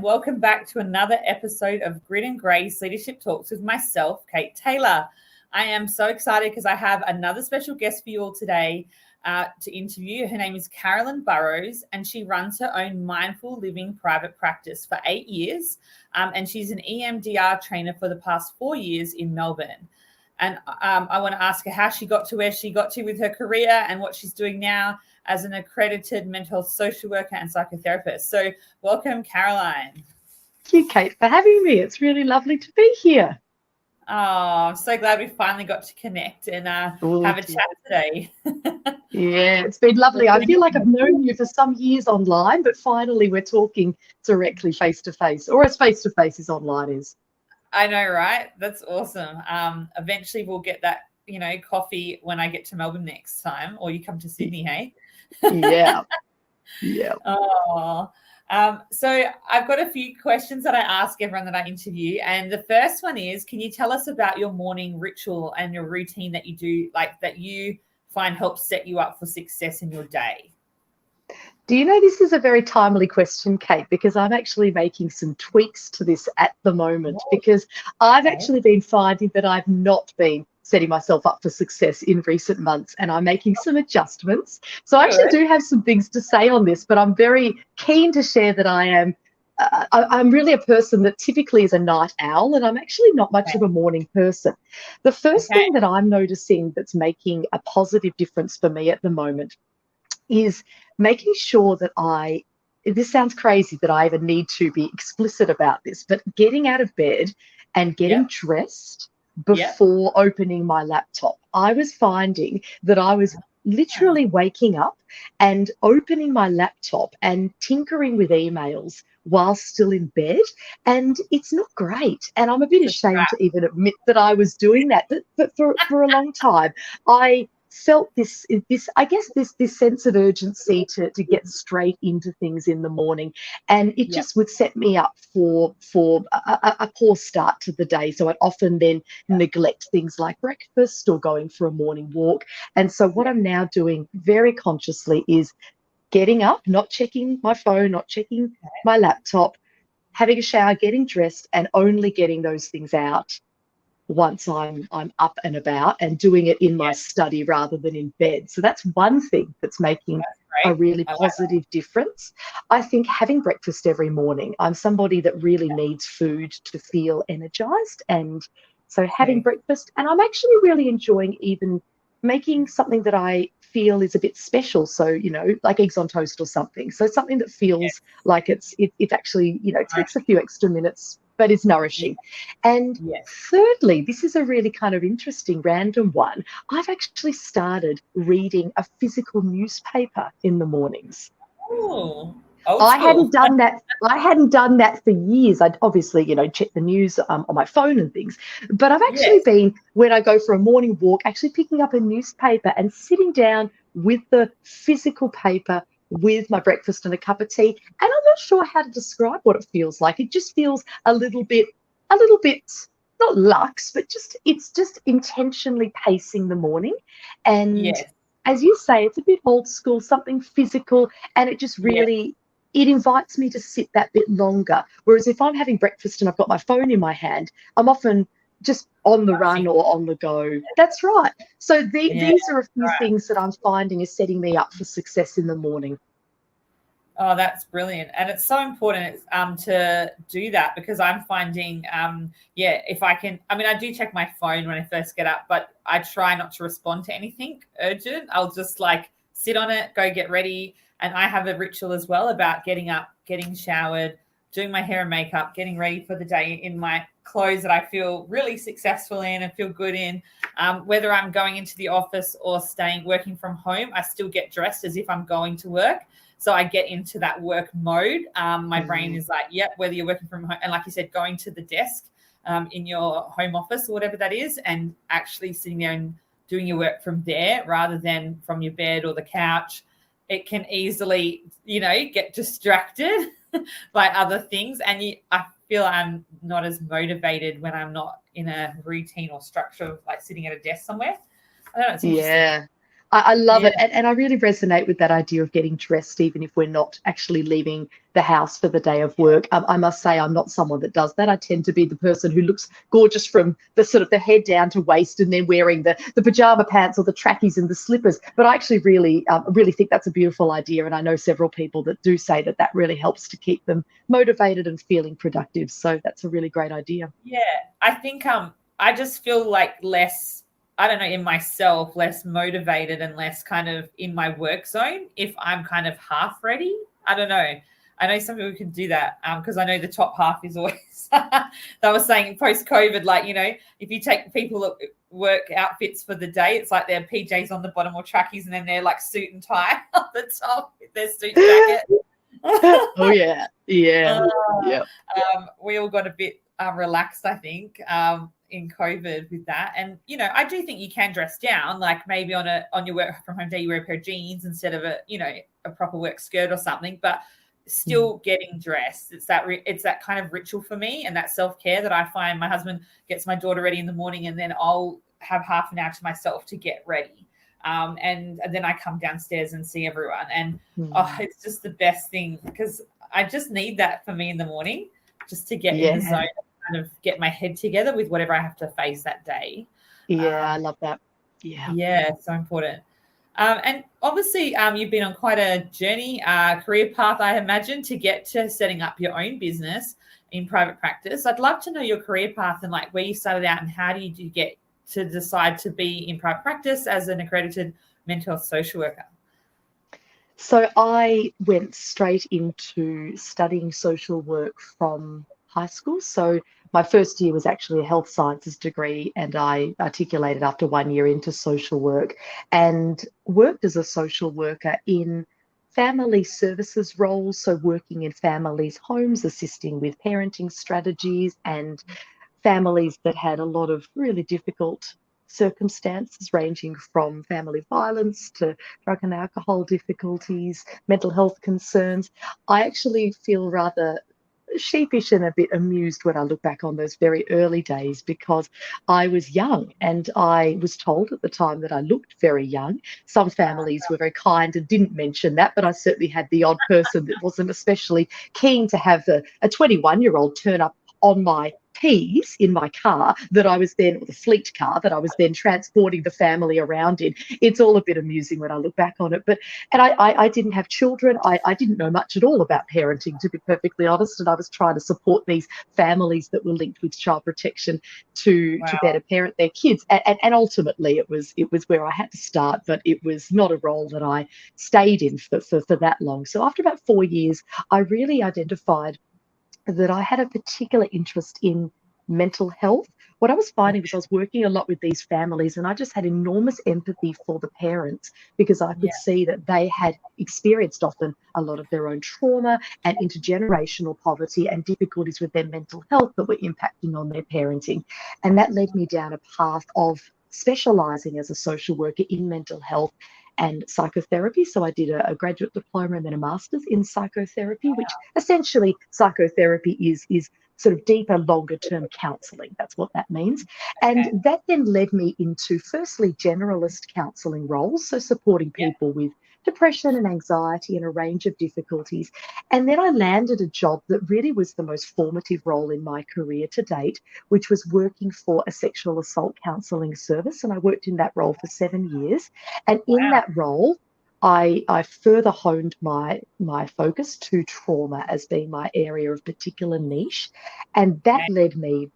welcome back to another episode of Grit and Grace Leadership Talks with myself, Kate Taylor. I am so excited because I have another special guest for you all today to interview. Her name is Caroline Burrows, and she runs her own mindful living private practice for 8 years, and she's an EMDR trainer for the past 4 years in Melbourne. And I want to ask her how she got to where she got to with her career and what she's doing now as an accredited mental health social worker and psychotherapist. So welcome, Caroline. Thank you, Kate, for having me. It's really lovely to be here. Oh, I'm so glad we finally got to connect and have a chat today. Yeah, it's been lovely. I feel like I've known you for some years online, but finally we're talking directly face-to-face, or as face-to-face as online is. I know, right? That's awesome. Eventually we'll get that, coffee when I get to Melbourne next time, or you come to Sydney, hey? Yeah. Oh, so I've got a few questions that I ask everyone that I interview. And the first one is, can you tell us about your morning ritual and your routine that you do, like that you find helps set you up for success in your day? Do you know this is a very timely question, Kate, because I'm actually making some tweaks to this at the moment, because I've actually been finding that I've not been setting myself up for success in recent months, and I'm making some adjustments. So I actually do have some things to say on this, but I'm very keen to share that I'm really a person that typically is a night owl, and I'm actually not much of a morning person. The first thing that I'm noticing that's making a positive difference for me at the moment is making sure that this sounds crazy that I even need to be explicit about this, but getting out of bed and getting dressed before opening my laptop. I was finding that I was literally waking up and opening my laptop and tinkering with emails while still in bed, and it's not great. And I'm a bit ashamed to even admit that I was doing that, but for a long time I felt this sense of urgency to get straight into things in the morning, and it just would set me up for a poor start to the day. So I'd often then neglect things like breakfast or going for a morning walk. And so what I'm now doing very consciously is getting up, not checking my phone, not checking my laptop, having a shower, getting dressed, and only getting those things out once I'm up and about, and doing it in my study rather than in bed. So that's one thing that's making a really positive difference. I think having breakfast every morning, I'm somebody that really needs food to feel energized, and so having breakfast, and I'm actually really enjoying even making something that I feel is a bit special. So, like eggs on toast or something. So something that feels like it actually, takes a few extra minutes, but is nourishing. And thirdly, this is a really kind of interesting random one. I've actually started reading a physical newspaper in the mornings. Oh, I hadn't done that for years. I'd obviously, check the news on my phone and things. But I've actually been, when I go for a morning walk, actually picking up a newspaper and sitting down with the physical paper with my breakfast and a cup of tea. And I'm not sure how to describe what it feels like. It just feels a little bit not luxe, but it's just intentionally pacing the morning. And as you say, it's a bit old school, something physical, and it just really it invites me to sit that bit longer. Whereas if I'm having breakfast and I've got my phone in my hand, I'm often just on the run or on the go. That's right. So these are a few things that I'm finding is setting me up for success in the morning. Oh, that's brilliant. And it's so important to do that, because I'm finding, if I can, I do check my phone when I first get up, but I try not to respond to anything urgent. I'll just sit on it, go get ready. And I have a ritual as well about getting up, getting showered, doing my hair and makeup, getting ready for the day in my clothes that I feel really successful in and feel good in. Whether I'm going into the office or working from home, I still get dressed as if I'm going to work. So I get into that work mode. My brain is like, whether you're working from home, and like you said, going to the desk in your home office or whatever that is, and actually sitting there and doing your work from there rather than from your bed or the couch, it can easily, get distracted by other things. And I feel I'm not as motivated when I'm not in a routine or structure of sitting at a desk somewhere. I don't know. It's interesting. Yeah. I love Yeah. it. And I really resonate with that idea of getting dressed, even if we're not actually leaving the house for the day of work. I must say I'm not someone that does that. I tend to be the person who looks gorgeous from the sort of the head down to waist, and then wearing the pajama pants or the trackies and the slippers. But I actually really think that's a beautiful idea. And I know several people that do say that that really helps to keep them motivated and feeling productive. So that's a really great idea. Yeah. I think I just feel like less, I don't know, in myself, less motivated and less kind of in my work zone if I'm kind of half ready. I don't know. I know some people can do that because I know the top half is always, they were saying post-COVID, like, you know, if you take people work outfits for the day, it's like their PJs on the bottom or trackies, and then they're like suit and tie on the top with their suit jacket. Oh, yeah. Yeah. Yeah. We all got a bit relaxed, I think, in COVID with that. And, you know, I do think you can dress down, like maybe on your work from home day, you wear a pair of jeans instead of a proper work skirt or something, but still getting dressed. It's that kind of ritual for me, and that self-care that I find. My husband gets my daughter ready in the morning, and then I'll have half an hour to myself to get ready. And then I come downstairs and see everyone. And it's just the best thing, because I just need that for me in the morning, just to get in the zone and kind of get my head together with whatever I have to face that day. Yeah, I love that. Yeah, so important. And obviously, you've been on quite a journey, career path, I imagine, to get to setting up your own business in private practice. I'd love to know your career path and like where you started out, and how did you get to decide to be in private practice as an accredited mental health social worker? So I went straight into studying social work from high school. So my first year was actually a health sciences degree, and I articulated after 1 year into social work, and worked as a social worker in family services roles. So working in families' homes, assisting with parenting strategies, and families that had a lot of really difficult circumstances, ranging from family violence to drug and alcohol difficulties, mental health concerns. I actually feel rather sheepish and a bit amused when I look back on those very early days, because I was young and I was told at the time that I looked very young. Some families were very kind and didn't mention that, but I certainly had the odd person that wasn't especially keen to have a 21-year-old turn up on my P's in my car that I was then, or the fleet car that I was then transporting the family around in. It's all a bit amusing when I look back on it. And I didn't have children. I didn't know much at all about parenting, to be perfectly honest. And I was trying to support these families that were linked with child protection to better parent their kids. And ultimately it was where I had to start, but it was not a role that I stayed in for that long. So after about 4 years, I really identified that I had a particular interest in mental health. What I was finding was I was working a lot with these families, and I just had enormous empathy for the parents, because I could see that they had experienced often a lot of their own trauma and intergenerational poverty and difficulties with their mental health that were impacting on their parenting. And that led me down a path of specialising as a social worker in mental health and psychotherapy. So I did a graduate diploma and then a master's in psychotherapy, which essentially psychotherapy is sort of deeper, longer term counselling. That's what that means. And that then led me into firstly generalist counselling roles, so supporting people with depression and anxiety and a range of difficulties. And then I landed a job that really was the most formative role in my career to date, which was working for a sexual assault counselling service. And I worked in that role for 7 years. And in that role, I further honed my focus to trauma as being my area of particular niche. And that led me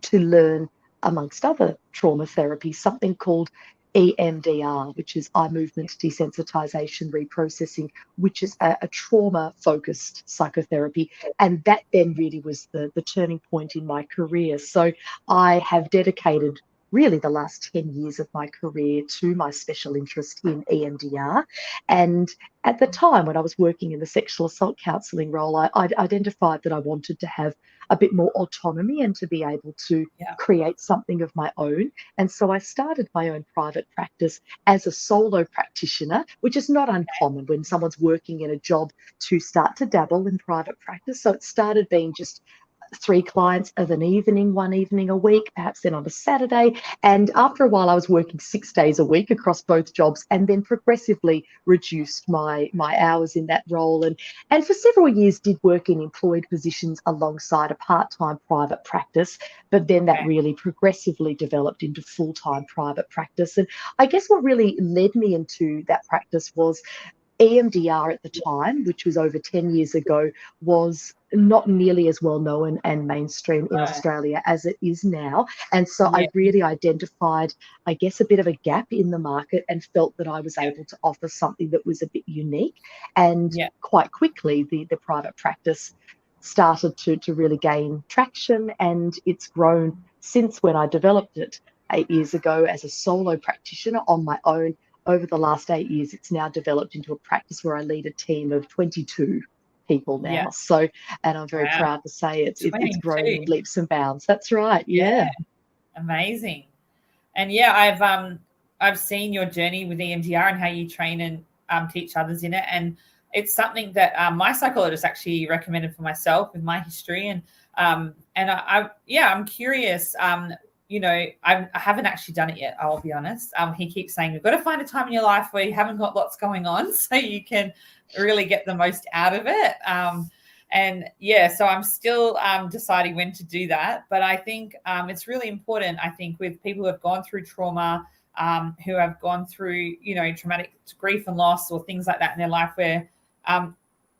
to learn, amongst other trauma therapies, something called EMDR, which is eye movement desensitization reprocessing, which is a trauma-focused psychotherapy. And that then really was the turning point in my career. So I have dedicated really the last 10 years of my career to my special interest in EMDR. And at the time when I was working in the sexual assault counselling role, I identified that I wanted to have a bit more autonomy and to be able to create something of my own. And so I started my own private practice as a solo practitioner, which is not uncommon when someone's working in a job to start to dabble in private practice. So it started being just 3 clients of an evening, one evening a week, perhaps then on a Saturday. And after a while, I was working 6 days a week across both jobs, and then progressively reduced my hours in that role. And for several years did work in employed positions alongside a part-time private practice, but then that really progressively developed into full-time private practice. And I guess what really led me into that practice was EMDR at the time, which was over 10 years ago, was not nearly as well known and mainstream in Australia as it is now. And so I really identified, I guess, a bit of a gap in the market and felt that I was able to offer something that was a bit unique. And quite quickly, the private practice started to really gain traction, and it's grown since when I developed it 8 years ago as a solo practitioner on my own. Over the last 8 years, it's now developed into a practice where I lead a team of 22 people now. Yeah. So, and I'm very proud to say it's grown in leaps and bounds. That's right. Yeah. Amazing. And yeah, I've seen your journey with EMDR and how you train and teach others in it. And it's something that my psychologist actually recommended for myself with my history. And I'm curious. You know, I haven't actually done it yet, I'll be honest. He keeps saying, you've got to find a time in your life where you haven't got lots going on so you can really get the most out of it. So I'm still deciding when to do that. But I think it's really important, I think, with people who have gone through trauma, who have gone through, you know, traumatic grief and loss or things like that in their life where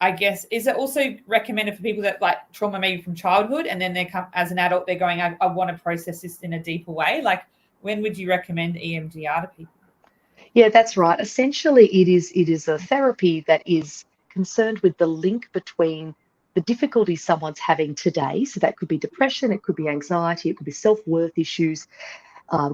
I guess, is it also recommended for people that like trauma maybe from childhood and then they come as an adult, they're going, I want to process this in a deeper way? Like, when would you recommend EMDR to people? Yeah, that's right. Essentially, it is a therapy that is concerned with the link between the difficulties someone's having today. So that could be depression, it could be anxiety, it could be self-worth issues,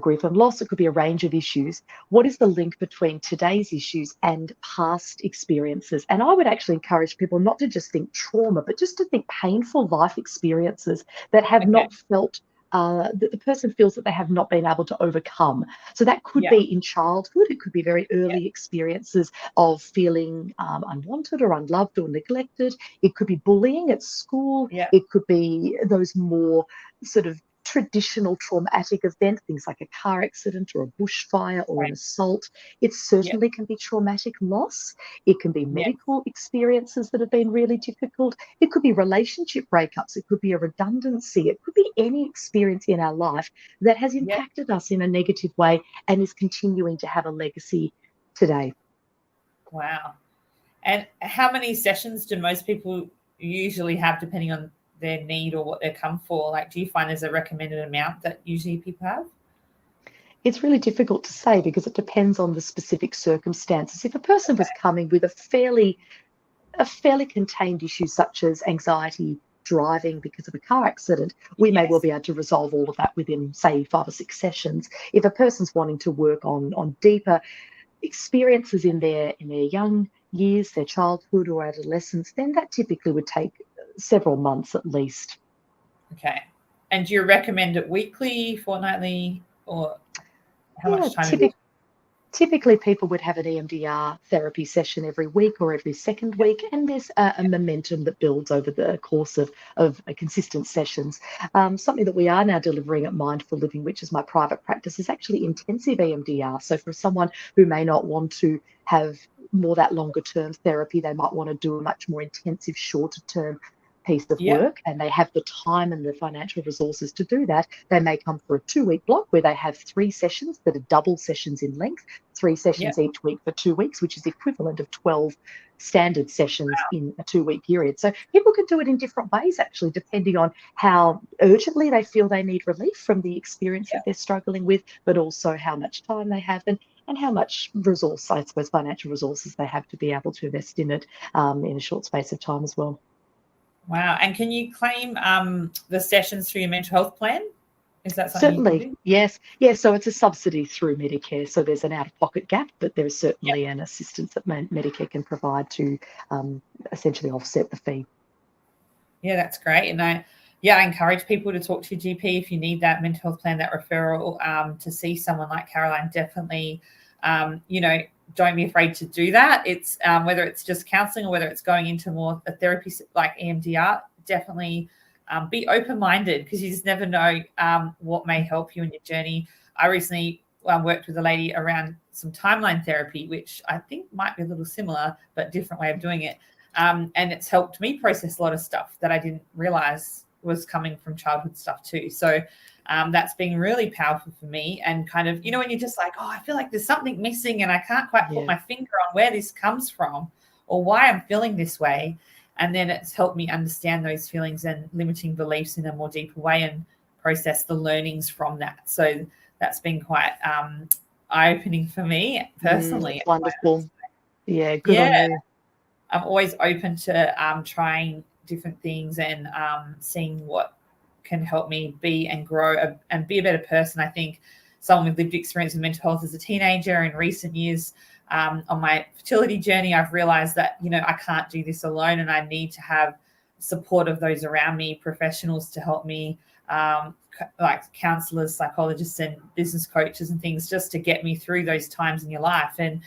grief and loss, it could be a range of issues. What is the link between today's issues and past experiences? And I would actually encourage people not to just think trauma, but just to think painful life experiences that have not felt, that the person feels that they have not been able to overcome. So that could be in childhood, it could be very early experiences of feeling unwanted or unloved or neglected. It could be bullying at school. It could be those more sort of traditional traumatic event, things like a car accident or a bushfire or an assault. It certainly can be traumatic loss. It can be medical experiences that have been really difficult. It could be relationship breakups. It could be a redundancy. It could be any experience in our life that has impacted us in a negative way and is continuing to have a legacy today. Wow. And how many sessions do most people usually have, depending on their need or what they come for? Like, do you find there's a recommended amount that usually people have? It's really difficult to say because it depends on the specific circumstances. If a person was coming with a fairly contained issue such as anxiety driving because of a car accident, we may well be able to resolve all of that within, say, 5 or 6 sessions. If a person's wanting to work on deeper experiences in their young years, their childhood or adolescence, then that typically would take several months at least. Okay. And do you recommend it weekly, fortnightly, or how much time? Typically, people would have an EMDR therapy session every week or every second week, and there's a momentum that builds over the course of consistent sessions. Something that we are now delivering at Mindful Living, which is my private practice, is actually intensive EMDR. So for someone who may not want to have more that longer term therapy, they might want to do a much more intensive, shorter term piece of work, and they have the time and the financial resources to do that. They may come for a 2-week block where they have 3 sessions that are double sessions in length, 3 sessions each week for 2 weeks, which is the equivalent of 12 standard sessions in a 2-week period. So people can do it in different ways, actually, depending on how urgently they feel they need relief from the experience that they're struggling with, but also how much time they have and how much resource, I suppose, financial resources they have to be able to invest in it in a short space of time as well. Wow. And can you claim the sessions through your mental health plan? Is that something certainly you can do? Yes, so it's a subsidy through Medicare, so there's an out-of-pocket gap, but there is certainly an assistance that Medicare can provide to essentially offset the fee. Yeah, that's great. And I encourage people to talk to your GP if you need that mental health plan, that referral to see someone like Caroline. Definitely, don't be afraid to do that. It's whether it's just counselling or whether it's going into more a therapy like EMDR, definitely be open-minded, because you just never know what may help you in your journey. I recently worked with a lady around some timeline therapy, which I think might be a little similar, but different way of doing it. And it's helped me process a lot of stuff that I didn't realize was coming from childhood stuff too. So that's been really powerful for me. And kind of, when you're just like, oh, I feel like there's something missing and I can't quite put my finger on where this comes from or why I'm feeling this way. And then it's helped me understand those feelings and limiting beliefs in a more deeper way and process the learnings from that. So that's been quite eye-opening for me personally. Wonderful. Yeah, good on you. I'm always open to trying different things and seeing what can help me be and grow and be a better person. I think someone with lived experience with mental health as a teenager in recent years, on my fertility journey, I've realized that, I can't do this alone and I need to have support of those around me, professionals to help me, like counselors, psychologists and business coaches and things, just to get me through those times in your life. And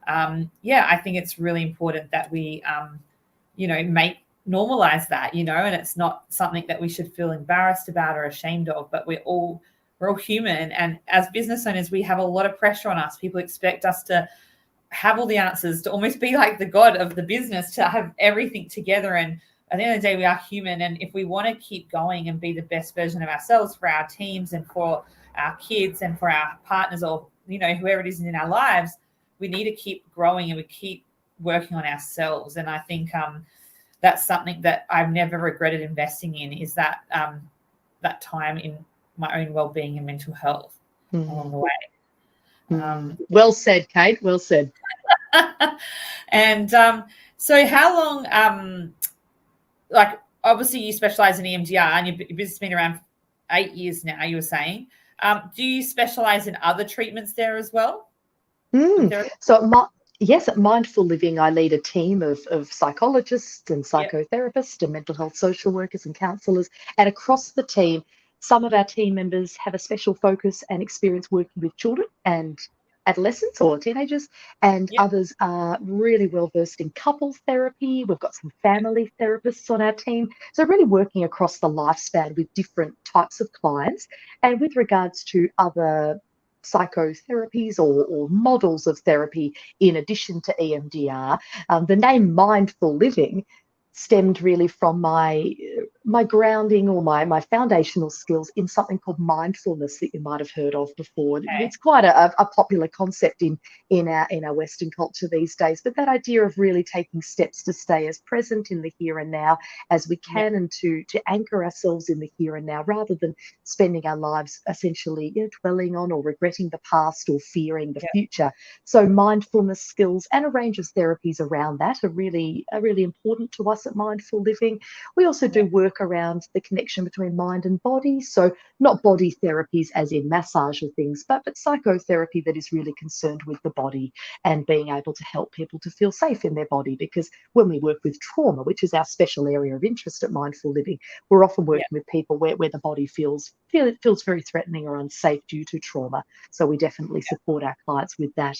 I think it's really important that we, normalize that, and it's not something that we should feel embarrassed about or ashamed of, but we're all human. And as business owners, we have a lot of pressure on us. People expect us to have all the answers, to almost be like the god of the business, to have everything together. And at the end of the day, we are human. And if we want to keep going and be the best version of ourselves for our teams and for our kids and for our partners or, whoever it is in our lives, we need to keep growing and we keep working on ourselves. And I think that's something that I've never regretted investing in, is that that time in my own well-being and mental health along the way. Well said, Kate. Well said. And so how long, obviously you specialize in EMDR and your business has been around 8 years now, you were saying. Do you specialize in other treatments there as well? Yes, at Mindful Living, I lead a team of psychologists and psychotherapists and mental health social workers and counsellors. And across the team, some of our team members have a special focus and experience working with children and adolescents or teenagers, and others are really well versed in couple therapy. We've got some family therapists on our team. So really working across the lifespan with different types of clients. And with regards to other psychotherapies or models of therapy in addition to EMDR, the name Mindful Living stemmed really from my grounding or my foundational skills in something called mindfulness that you might have heard of before. Okay. It's quite a popular concept in our Western culture these days, but that idea of really taking steps to stay as present in the here and now as we can, and to anchor ourselves in the here and now rather than spending our lives essentially dwelling on or regretting the past or fearing the future. So mindfulness skills and a range of therapies around that are really important to us at Mindful Living. We also do work around the connection between mind and body. So not body therapies as in massage or things, but psychotherapy that is really concerned with the body and being able to help people to feel safe in their body. Because when we work with trauma, which is our special area of interest at Mindful Living, we're often working with people where the body feels very threatening or unsafe due to trauma. So we definitely support our clients with that.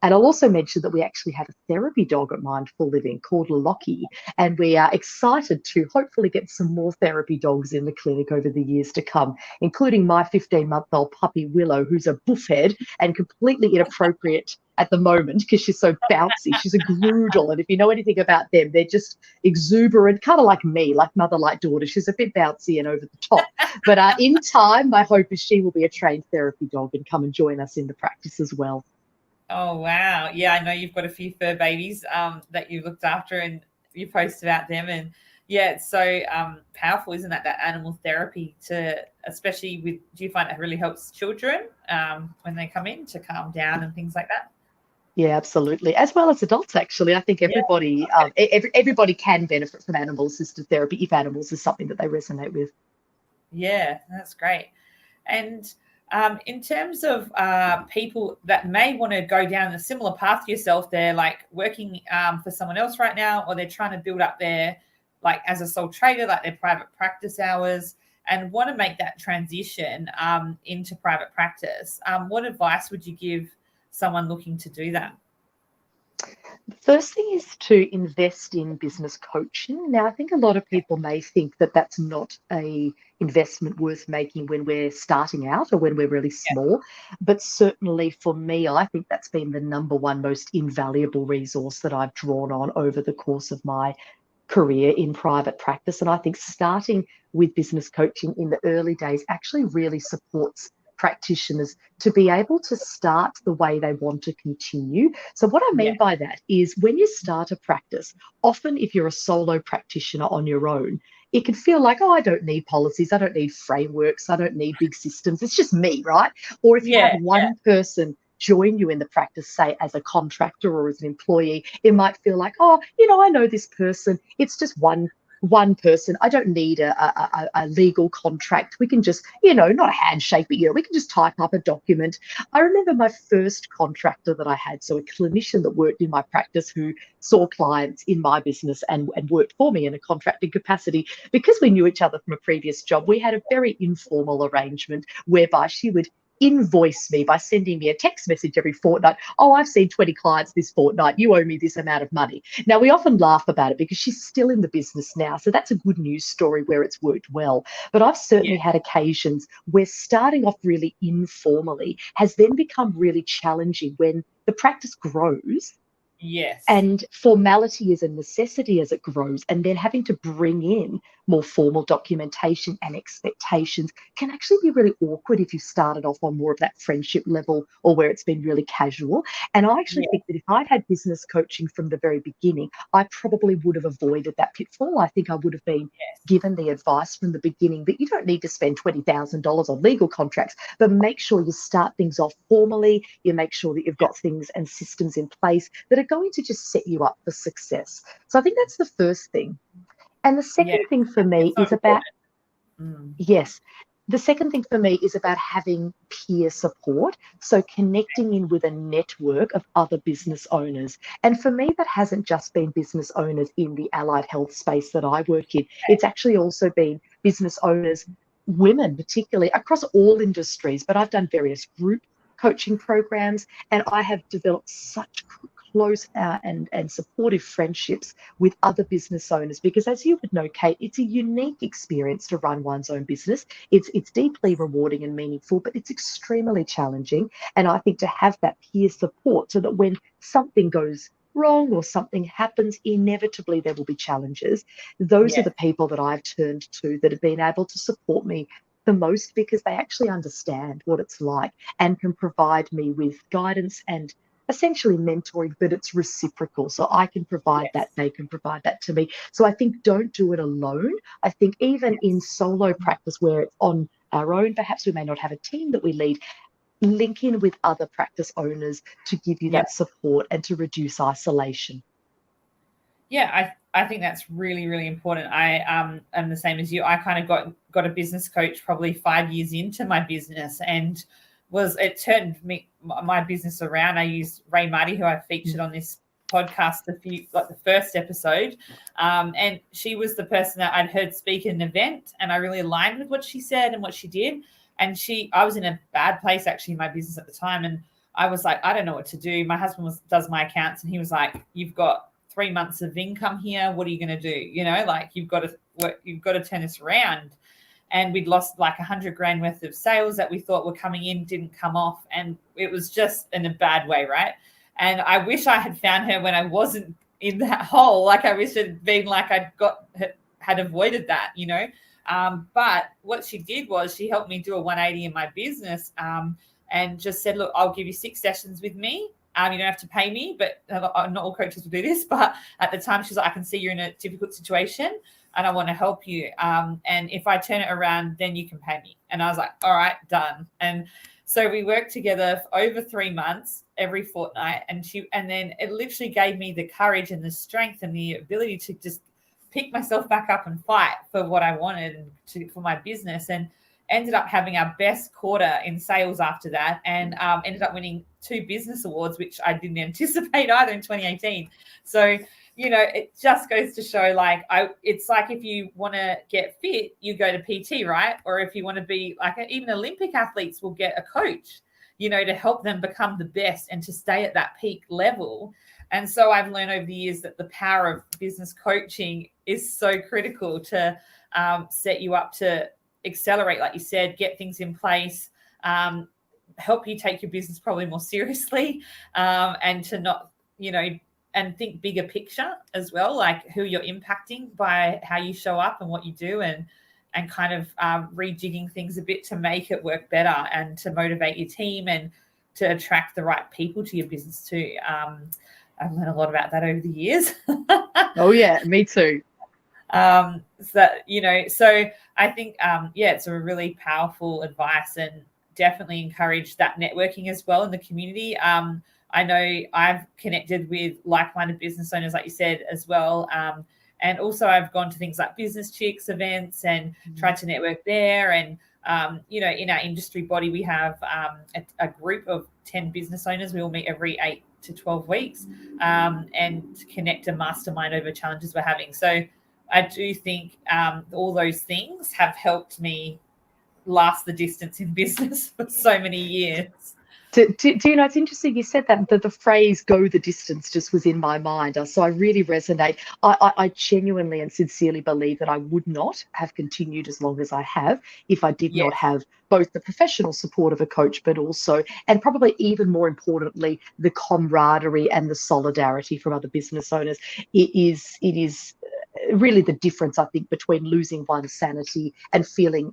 And I'll also mention that we actually have a therapy dog at Mindful Living called Lockie, and we are excited to hopefully get some more therapy dogs in the clinic over the years to come, including my 15-month-old puppy Willow, who's a buffhead and completely inappropriate at the moment because she's so bouncy. She's a groodle, and if you know anything about them, they're just exuberant, kind of like me, like mother, like daughter. She's a bit bouncy and over the top. But in time, my hope is she will be a trained therapy dog and come and join us in the practice as well. Oh, wow. Yeah, I know you've got a few fur babies that you looked after and you post about them. And it's so powerful, isn't that animal therapy especially with, do you find it really helps children when they come in to calm down and things like that? Yeah, absolutely. As well as adults, actually. I think everybody everybody can benefit from animal-assisted therapy if animals is something that they resonate with. Yeah, that's great. And in terms of people that may want to go down a similar path to yourself, they're like working for someone else right now, or they're trying to build up their, like as a sole trader, like their private practice hours, and want to make that transition into private practice. What advice would you give someone looking to do that? The first thing is to invest in business coaching. Now, I think a lot of people may think that that's not a investment worth making when we're starting out or when we're really small, but certainly for me, I think that's been the number one most invaluable resource that I've drawn on over the course of my career in private practice. And I think starting with business coaching in the early days actually really supports practitioners to be able to start the way they want to continue. So, what I Yeah. mean by that is when you start a practice, often if you're a solo practitioner on your own, it can feel like, oh, I don't need policies, I don't need frameworks, I don't need big systems. It's just me, right? Or if you have one person join you in the practice, say as a contractor or as an employee, it might feel like, oh, I know this person. It's just one person. I don't need a legal contract. We can just, not a handshake, but we can just type up a document. I remember my first contractor that I had, so a clinician that worked in my practice who saw clients in my business and worked for me in a contracting capacity. Because we knew each other from a previous job, we had a very informal arrangement whereby she would invoice me by sending me a text message every fortnight. Oh, I've seen 20 clients this fortnight. You owe me this amount of money. Now, we often laugh about it because she's still in the business now. So that's a good news story where it's worked well. But I've certainly had occasions where starting off really informally has then become really challenging when the practice grows. Yes. And formality is a necessity as it grows. And then having to bring in more formal documentation and expectations can actually be really awkward if you started off on more of that friendship level or where it's been really casual. And I actually think that if I'd had business coaching from the very beginning, I probably would have avoided that pitfall. I think I would have been given the advice from the beginning that you don't need to spend $20,000 on legal contracts, but make sure you start things off formally. You make sure that you've got things and systems in place that are going to just set you up for success. So I think that's the first thing. And the second thing for me is about, the second thing for me is about having peer support. So connecting in with a network of other business owners. And for me, that hasn't just been business owners in the allied health space that I work in. It's actually also been business owners, women particularly, across all industries. But I've done various group coaching programs, and I have developed such close and supportive friendships with other business owners because, as you would know, Kate, it's a unique experience to run one's own business. It's deeply rewarding and meaningful, but it's extremely challenging. And I think to have that peer support so that when something goes wrong or something happens, inevitably there will be challenges. Those are the people that I've turned to that have been able to support me the most because they actually understand what it's like and can provide me with guidance and essentially mentoring, but it's reciprocal. So I can provide that, they can provide that to me. So I think don't do it alone. I think even in solo practice where it's on our own, perhaps we may not have a team that we lead, link in with other practice owners to give you that support and to reduce isolation. Yeah, I think that's really, really important. I am the same as you. I kind of got a business coach probably 5 years into my business, and it turned my business around. I used Ray Marty, who I featured on this podcast the first episode, and she was the person that I'd heard speak at an event, and I really aligned with what she said and what she did. And I was in a bad place actually in my business at the time, and I was like, I don't know what to do. My husband does my accounts, and he was like, "You've got 3 months of income here. What are you going to do? You've got to turn this around." And we'd lost like $100,000 worth of sales that we thought were coming in, didn't come off. And it was just in a bad way, right? And I wish I had found her when I wasn't in that hole. Like I wish it had been like had avoided that, But what she did was she helped me do a 180 in my business and just said, look, I'll give you 6 sessions with me. You don't have to pay me, but not all coaches will do this. But at the time, she's like, I can see you're in a difficult situation and I want to help you. And if I turn it around, then you can pay me. And I was like, all right, done. And so we worked together for over 3 months, every fortnight. And then it literally gave me the courage and the strength and the ability to just pick myself back up and fight for what I wanted for my business. And ended up having our best quarter in sales after that, and ended up winning 2 business awards, which I didn't anticipate either in 2018. So, it just goes to show it's like if you want to get fit, you go to PT, right? Or if you want to be even Olympic athletes will get a coach, to help them become the best and to stay at that peak level. And so I've learned over the years that the power of business coaching is so critical to set you up to accelerate, like you said, get things in place, help you take your business probably more seriously, and to not, and think bigger picture as well, like who you're impacting by how you show up and what you do, and kind of rejigging things a bit to make it work better and to motivate your team and to attract the right people to your business too. I've learned a lot about that over the years. Oh yeah, me too. So I think, it's a really powerful advice, and definitely encourage that networking as well in the community. I know I've connected with like-minded business owners, like you said, as well. And also I've gone to things like Business Chicks events and tried to network there. And, in our industry body, we have a group of 10 business owners. We all meet every 8 to 12 weeks and connect and mastermind over challenges we're having. So I do think all those things have helped me last the distance in business for so many years. Do you know, it's interesting you said that, the phrase "go the distance" just was in my mind. So I really resonate. I genuinely and sincerely believe that I would not have continued as long as I have if I did not have both the professional support of a coach, but also, and probably even more importantly, the camaraderie and the solidarity from other business owners. It is really the difference, I think, between losing one's sanity and feeling,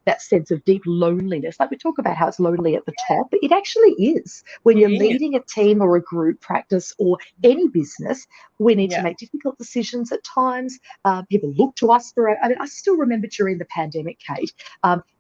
that sense of deep loneliness. Like we talk about how it's lonely at the top, but it actually is. When you're leading a team or a group practice or any business, we need to make difficult decisions at times. People look to us for, I still remember during the pandemic, Kate,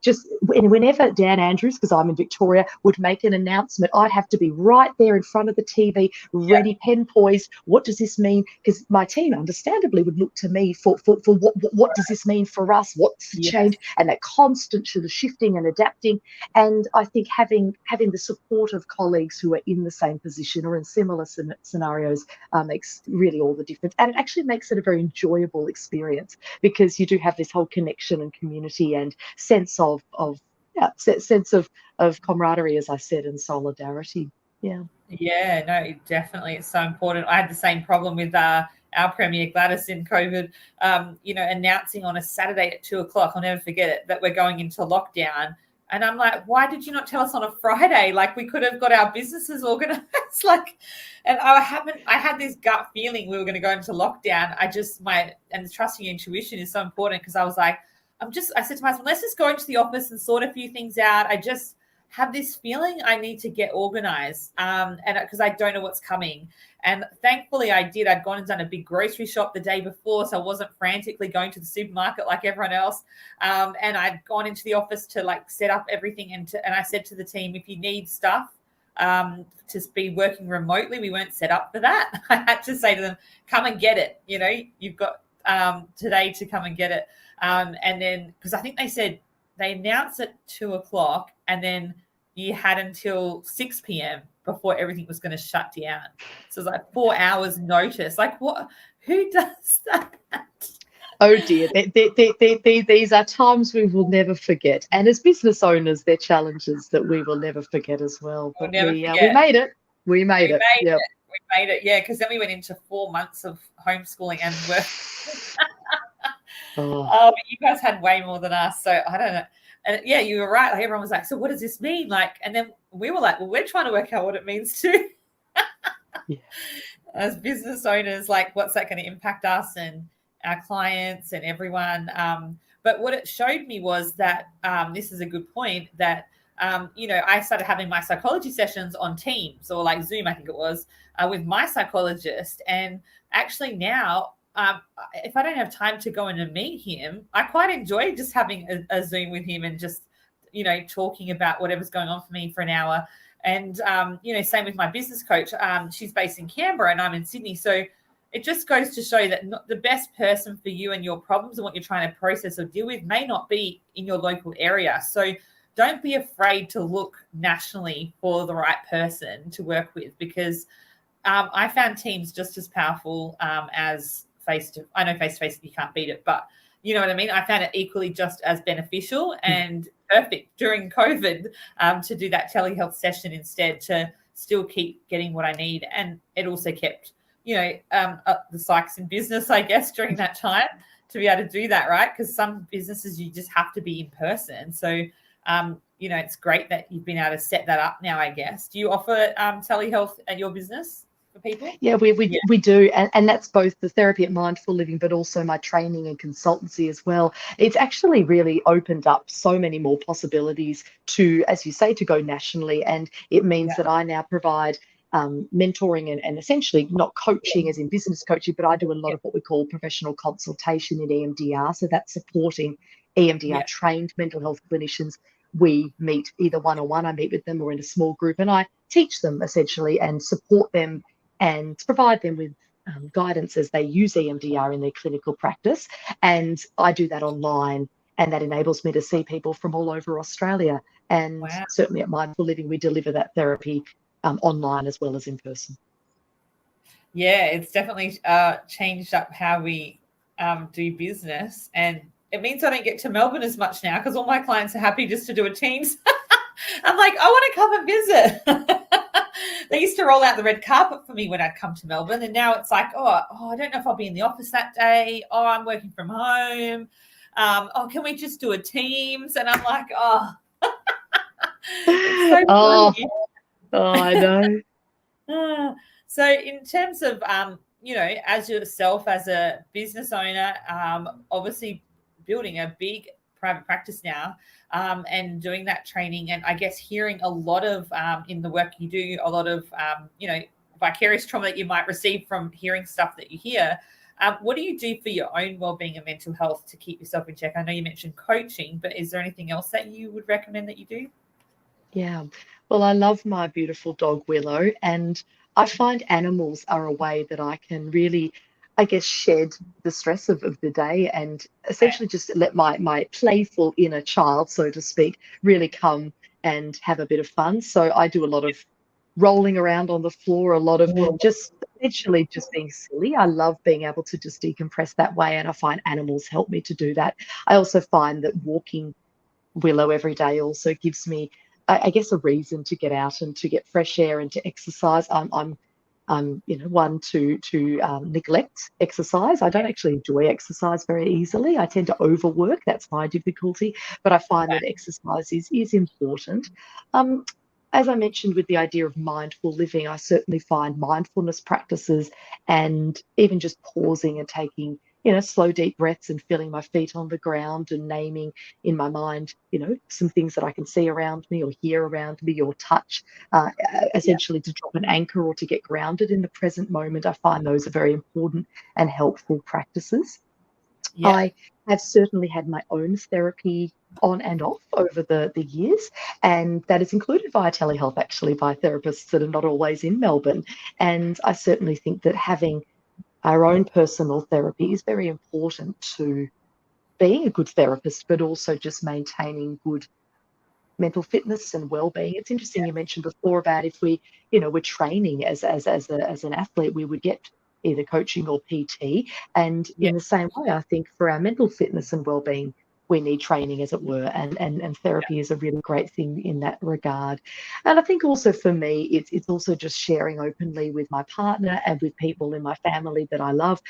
just whenever Dan Andrews, because I'm in Victoria, would make an announcement, I'd have to be right there in front of the TV, ready, pen poised. What does this mean? Because my team, understandably, would look to me for what does this mean for us? What's the change? And that constant sort of shifting and adapting. And I think having the support of colleagues who are in the same position or in similar scenarios makes really all the difference. And it actually makes it a very enjoyable experience, because you do have this whole connection and community and sense of camaraderie, as I said, and solidarity. No, definitely, it's so important. I had the same problem with our Premier Gladys in COVID, announcing on a Saturday at 2:00, I'll never forget it, that we're going into lockdown. And I'm like, why did you not tell us on a Friday? Like, we could have got our businesses organized. And I had this gut feeling we were going to go into lockdown. And trusting your intuition is so important, because I was like, I said to myself, let's just go into the office and sort a few things out. I just have this feeling I need to get organized, and because I don't know what's coming. And thankfully I did. I'd gone and done a big grocery shop the day before, so I wasn't frantically going to the supermarket like everyone else. And I'd gone into the office to set up everything. And I said to the team, if you need stuff to be working remotely, we weren't set up for that. I had to say to them, come and get it. You've got today to come and get it. And then, because I think they announced at 2:00, and then you had until 6 p.m. before everything was going to shut down. So it was 4 hours notice. What? Who does that? Oh dear, these are times we will never forget. And as business owners, they're challenges that we will never forget as well. But we made it. We made it. We made it, because then we went into 4 months of homeschooling and work. But you guys had way more than us, so I don't know. And you were right. Everyone was like, so what does this mean? And then we were like, well, we're trying to work out what it means too. As business owners, what's that going to impact us and our clients and everyone? But what it showed me was that this is a good point, that I started having my psychology sessions on Teams or Zoom, I think it was, with my psychologist. And actually now, if I don't have time to go in and meet him, I quite enjoy just having a Zoom with him and just, talking about whatever's going on for me for an hour. And, same with my business coach. She's based in Canberra and I'm in Sydney. So it just goes to show that the best person for you and your problems and what you're trying to process or deal with may not be in your local area. So don't be afraid to look nationally for the right person to work with, because I found Teams just as powerful as face-to-face. I know face-to-face, you can't beat it, but you know what I mean? I found it equally just as beneficial and perfect during COVID to do that telehealth session instead, to still keep getting what I need. And it also kept, the psychs in business, I guess, during that time to be able to do that, right? Because some businesses you just have to be in person. So, it's great that you've been able to set that up now, I guess. Do you offer telehealth at your business for people? Yeah, we do. And that's both the therapy at Mindful Living, but also my training and consultancy as well. It's actually really opened up so many more possibilities to, as you say, to go nationally. And it means that I now provide mentoring and essentially not coaching as in business coaching, but I do a lot of what we call professional consultation in EMDR. So that's supporting EMDR trained mental health clinicians. We meet either one-on-one, I meet with them, or in a small group, and I teach them essentially and support them and provide them with guidance as they use EMDR in their clinical practice. And I do that online, and that enables me to see people from all over Australia. And certainly at Mindful Living, we deliver that therapy online as well as in person. Yeah, it's definitely changed up how we do business. And it means I don't get to Melbourne as much now because all my clients are happy just to do a Teams. I'm like, I want to come and visit. They used to roll out the red carpet for me when I'd come to Melbourne. And now it's like, oh, I don't know if I'll be in the office that day. Oh, I'm working from home. Can we just do a Teams? And I'm like, it's so funny. I know. So in terms of, as yourself as a business owner, obviously building a big private practice now, and doing that training, and I guess hearing a lot of, in the work you do, a lot of, vicarious trauma that you might receive from hearing stuff that you hear. What do you do for your own well-being and mental health to keep yourself in check? I know you mentioned coaching, but is there anything else that you would recommend that you do? Yeah, well, I love my beautiful dog Willow, and I find animals are a way that I can really, I guess, shed the stress of the day and essentially just let my playful inner child, so to speak, really come and have a bit of fun. So I do a lot of rolling around on the floor, a lot of just essentially just being silly. I love being able to just decompress that way, and I find animals help me to do that. I also find that walking Willow every day also gives me, I guess, a reason to get out and to get fresh air and to exercise. I'm one to neglect exercise. I don't actually enjoy exercise very easily. I tend to overwork. That's my difficulty. But I find that exercise is important. As I mentioned with the idea of mindful living, I certainly find mindfulness practices and even just pausing and taking, slow, deep breaths and feeling my feet on the ground and naming in my mind, some things that I can see around me or hear around me or touch, essentially to drop an anchor or to get grounded in the present moment. I find those are very important and helpful practices. Yeah. I have certainly had my own therapy on and off over the years, and that is included via telehealth, actually, by therapists that are not always in Melbourne. And I certainly think that having our own personal therapy is very important to being a good therapist, but also just maintaining good mental fitness and well-being. It's interesting you mentioned before about if we, we're training as an athlete, we would get either coaching or PT. And in the same way, I think for our mental fitness and well-being, we need training, as it were, and therapy is a really great thing in that regard. And I think also for me, it's also just sharing openly with my partner and with people in my family that I love,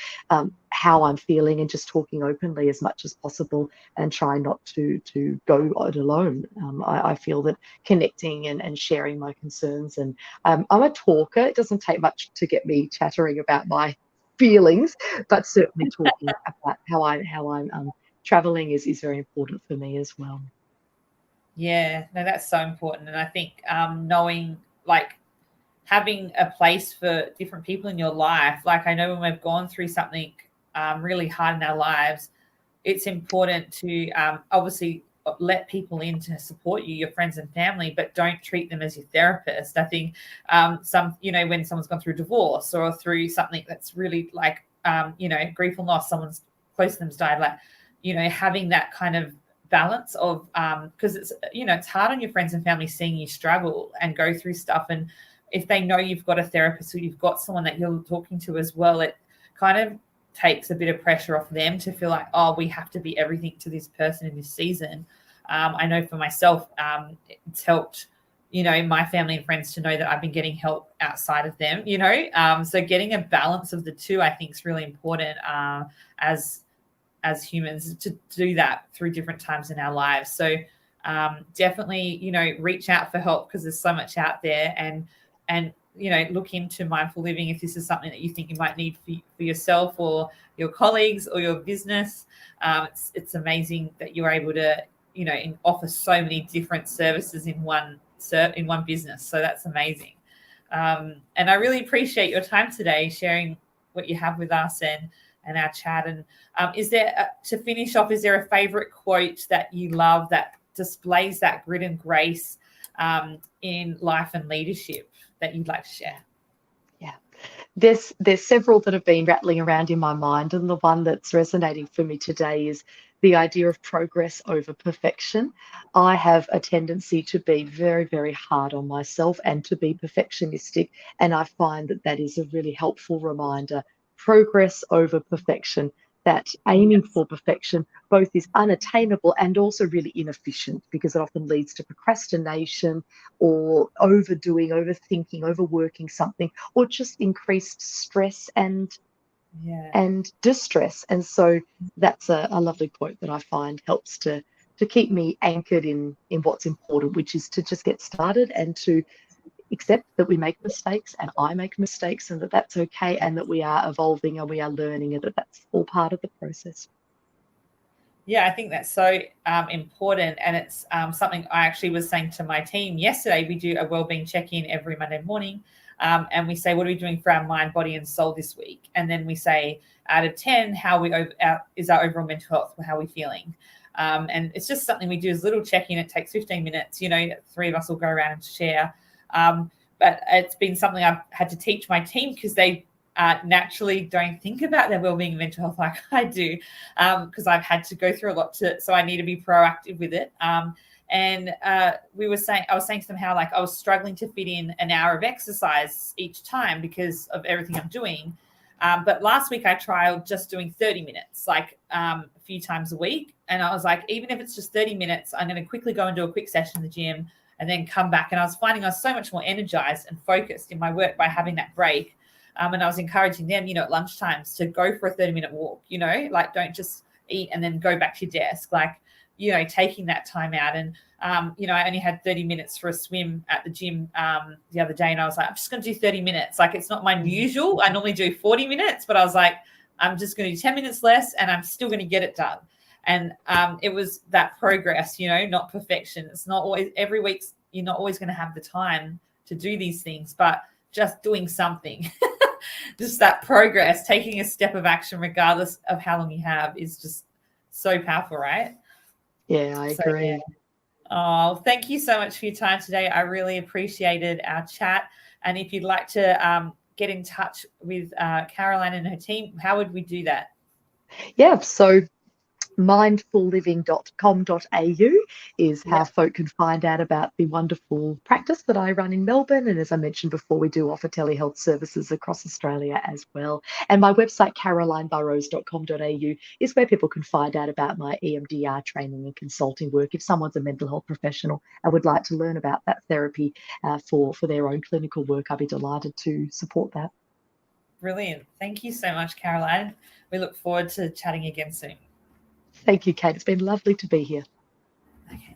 how I'm feeling, and just talking openly as much as possible and trying not to go it alone. I feel that connecting and sharing my concerns, and I'm a talker. It doesn't take much to get me chattering about my feelings, but certainly talking about how I'm traveling is very important for me as well. Yeah, no, that's so important. And I think knowing, like, having a place for different people in your life, like I know when we've gone through something really hard in our lives, it's important to obviously let people in to support you, your friends and family, but don't treat them as your therapist. I think when someone's gone through divorce or through something that's really like, grief or loss, someone's close to them's died, like, having that kind of balance of, because it's hard on your friends and family seeing you struggle and go through stuff. And if they know you've got a therapist or you've got someone that you're talking to as well, it kind of takes a bit of pressure off them to feel like, oh, we have to be everything to this person in this season. I know for myself, it's helped, my family and friends to know that I've been getting help outside of them, so getting a balance of the two, I think, is really important as humans to do that through different times in our lives. So definitely, reach out for help, because there's so much out there, and look into mindful living if this is something that you think you might need for yourself or your colleagues or your business. It's amazing that you're able to, offer so many different services in one business. So that's amazing. And I really appreciate your time today, sharing what you have with us and our chat. And is there, to finish off, is there a favorite quote that you love that displays that grit and grace in life and leadership that you'd like to share? Yeah, there's several that have been rattling around in my mind, and the one that's resonating for me today is the idea of progress over perfection. I have a tendency to be very, very hard on myself and to be perfectionistic, and I find that is a really helpful reminder. Progress over perfection. That aiming for perfection both is unattainable and also really inefficient, because it often leads to procrastination or overdoing, overthinking, overworking something, or just increased stress and distress. And so that's a lovely quote that I find helps to keep me anchored in what's important, which is to just get started and to accept that we make mistakes, and I make mistakes, and that's okay, and that we are evolving and we are learning, and that's all part of the process. Yeah, I think that's so important. And it's something I actually was saying to my team yesterday. We do a wellbeing check-in every Monday morning, and we say, what are we doing for our mind, body and soul this week? And then we say, out of 10, is our overall mental health, how are we feeling? And it's just something we do as a little check-in. It takes 15 minutes. Three of us will go around and share. But it's been something I've had to teach my team, because they naturally don't think about their wellbeing and mental health like I do, because I've had to go through a lot so I need to be proactive with it. And I was saying to them how, like, I was struggling to fit in an hour of exercise each time because of everything I'm doing. But last week I trialed just doing 30 minutes, like a few times a week. And I was like, even if it's just 30 minutes, I'm going to quickly go and do a quick session in the gym and then come back. And I was finding I was so much more energized and focused in my work by having that break. And I was encouraging them, at lunchtimes to go for a 30-minute walk, like, don't just eat and then go back to your desk, like, taking that time out. And, I only had 30 minutes for a swim at the gym the other day. And I was like, I'm just going to do 30 minutes. Like, it's not my usual. I normally do 40 minutes, but I was like, I'm just going to do 10 minutes less and I'm still going to get it done. And it was that progress, not perfection. It's not always, every week, you're not always going to have the time to do these things, but just doing something, just that progress, taking a step of action, regardless of how long you have, is just so powerful, right? Yeah, I agree. Yeah. Oh, thank you so much for your time today. I really appreciated our chat. And if you'd like to get in touch with Caroline and her team, how would we do that? Yeah, so mindfulliving.com.au is how folk can find out about the wonderful practice that I run in Melbourne. And as I mentioned before, we do offer telehealth services across Australia as well. And my website, carolineburrows.com.au, is where people can find out about my EMDR training and consulting work. If someone's a mental health professional and would like to learn about that therapy for their own clinical work, I'd be delighted to support that. Brilliant. Thank you so much, Caroline. We look forward to chatting again soon. Thank you, Kate. It's been lovely to be here. Okay.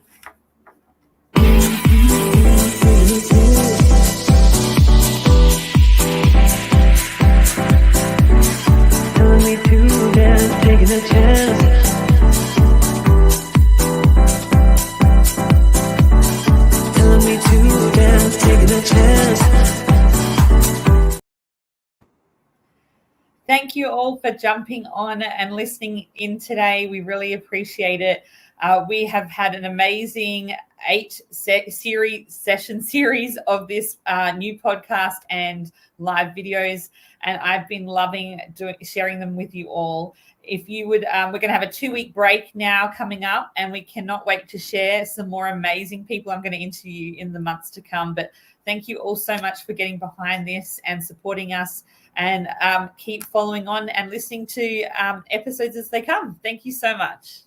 Telling me to dance, taking a chance. Telling me to dance, taking a chance. Thank you all for jumping on and listening in today. We really appreciate it. We have had an amazing 8 session series of this new podcast and live videos, and I've been loving sharing them with you all. If you would, we're going to have a 2-week break now coming up, and we cannot wait to share some more amazing people I'm going to interview in the months to come. But thank you all so much for getting behind this and supporting us, and keep following on and listening to episodes as they come. Thank you so much.